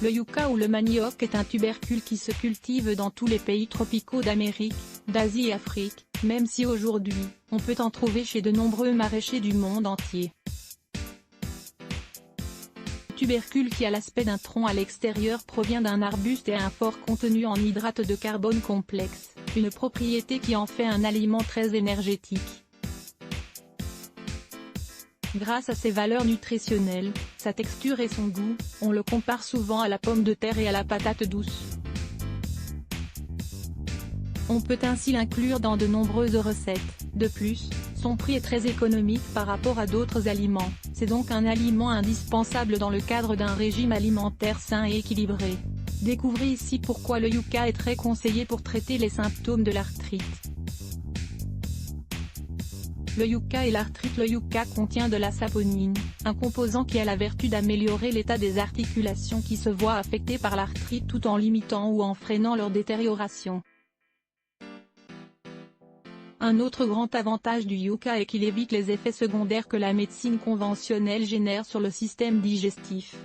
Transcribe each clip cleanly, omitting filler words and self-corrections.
Le yucca ou le manioc est un tubercule qui se cultive dans tous les pays tropicaux d'Amérique, d'Asie et Afrique, même si aujourd'hui, on peut en trouver chez de nombreux maraîchers du monde entier. Le tubercule qui a l'aspect d'un tronc à l'extérieur provient d'un arbuste et a un fort contenu en hydrate de carbone complexe, une propriété qui en fait un aliment très énergétique. Grâce à ses valeurs nutritionnelles, sa texture et son goût, on le compare souvent à la pomme de terre et à la patate douce. On peut ainsi l'inclure dans de nombreuses recettes. De plus, son prix est très économique par rapport à d'autres aliments, c'est donc un aliment indispensable dans le cadre d'un régime alimentaire sain et équilibré. Découvrez ici pourquoi le yucca est très conseillé pour traiter les symptômes de l'arthrite. Le yucca et l'arthrite. Le yucca contient de la saponine, un composant qui a la vertu d'améliorer l'état des articulations qui se voient affectées par l'arthrite tout en limitant ou en freinant leur détérioration. Un autre grand avantage du yucca est qu'il évite les effets secondaires que la médecine conventionnelle génère sur le système digestif.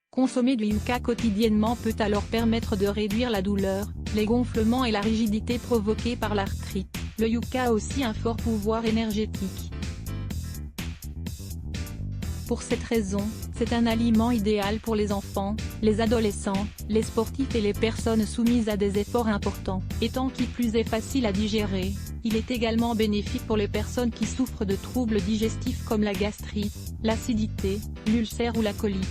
Consommer du yucca quotidiennement peut alors permettre de réduire la douleur, les gonflements et la rigidité provoqués par l'arthrite. Le yucca a aussi un fort pouvoir énergétique. Pour cette raison, c'est un aliment idéal pour les enfants, les adolescents, les sportifs et les personnes soumises à des efforts importants. Étant qui plus est facile à digérer, il est également bénéfique pour les personnes qui souffrent de troubles digestifs comme la gastrite, l'acidité, l'ulcère ou la colite.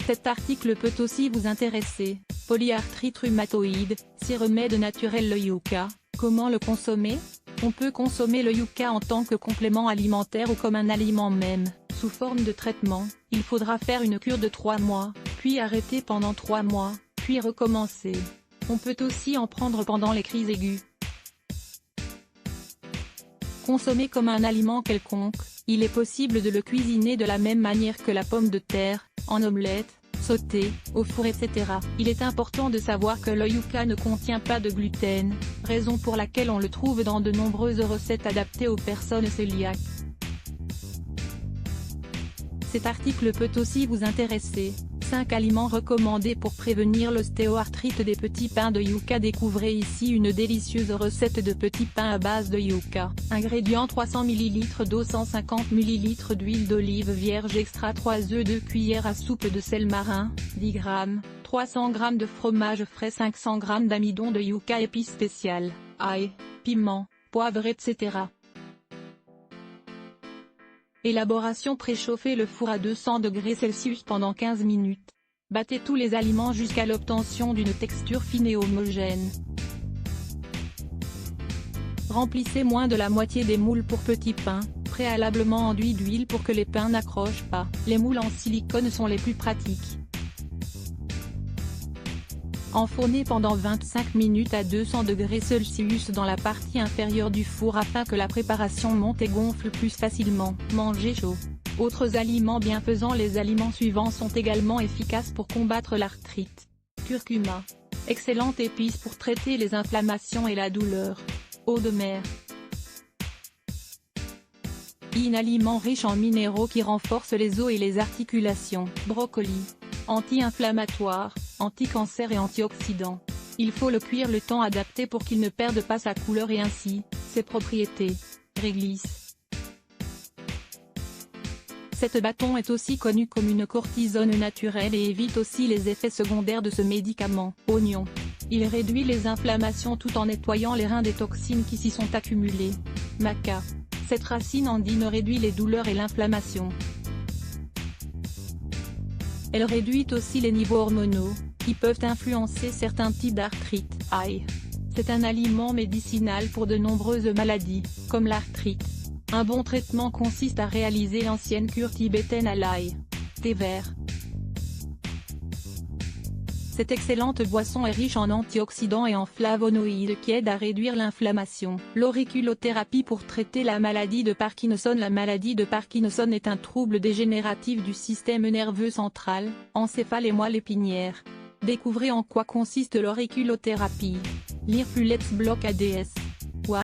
Cet article peut aussi vous intéresser. Polyarthrite rhumatoïde, 6 remèdes naturels. Le yucca, comment le consommer? On peut consommer le yucca en tant que complément alimentaire ou comme un aliment même, sous forme de traitement. Il faudra faire une cure de 3 mois, puis arrêter pendant 3 mois, puis recommencer. On peut aussi en prendre pendant les crises aiguës. Consommé comme un aliment quelconque, il est possible de le cuisiner de la même manière que la pomme de terre, en omelette, sauté, au four etc. Il est important de savoir que le yucca ne contient pas de gluten, raison pour laquelle on le trouve dans de nombreuses recettes adaptées aux personnes cœliaques. Cet article peut aussi vous intéresser. 5 aliments recommandés pour prévenir l'ostéoarthrite des petits pains de yucca. Découvrez ici une délicieuse recette de petits pains à base de yucca. Ingrédients: 300 ml d'eau, 150 ml d'huile d'olive vierge extra, 3 œufs, 2 cuillères à soupe de sel marin, 10 g, 300 g de fromage frais, 500 g d'amidon de yucca, épices spéciales, ail, piment, poivre etc. Élaboration: préchauffez le four à 200 degrés Celsius pendant 15 minutes. Battez tous les aliments jusqu'à l'obtention d'une texture fine et homogène. Remplissez moins de la moitié des moules pour petits pains, préalablement enduits d'huile pour que les pains n'accrochent pas. Les moules en silicone sont les plus pratiques. Enfournez pendant 25 minutes à 200 degrés Celsius dans la partie inférieure du four afin que la préparation monte et gonfle plus facilement. Mangez chaud. Autres aliments bienfaisants: les aliments suivants sont également efficaces pour combattre l'arthrite. Curcuma. Excellente épice pour traiter les inflammations et la douleur. Eau de mer. Un aliment riche en minéraux qui renforce les os et les articulations. Brocoli. Anti-inflammatoire, anti-cancer et antioxydant. Il faut le cuire le temps adapté pour qu'il ne perde pas sa couleur et ainsi, ses propriétés. Réglisse. Cette bâton est aussi connue comme une cortisone naturelle et évite aussi les effets secondaires de ce médicament. Oignon. Il réduit les inflammations tout en nettoyant les reins des toxines qui s'y sont accumulées. Maca. Cette racine andine réduit les douleurs et l'inflammation. Elle réduit aussi les niveaux hormonaux, qui peuvent influencer certains types d'arthrite. Ail. C'est un aliment médicinal pour de nombreuses maladies, comme l'arthrite. Un bon traitement consiste à réaliser l'ancienne cure tibétaine à l'ail. Thé vert. Cette excellente boisson est riche en antioxydants et en flavonoïdes qui aident à réduire l'inflammation. L'auriculothérapie pour traiter la maladie de Parkinson. La maladie de Parkinson est un trouble dégénératif du système nerveux central, encéphale et moelle épinière. Découvrez en quoi consiste l'auriculothérapie. Lire plus Let's Block ADS.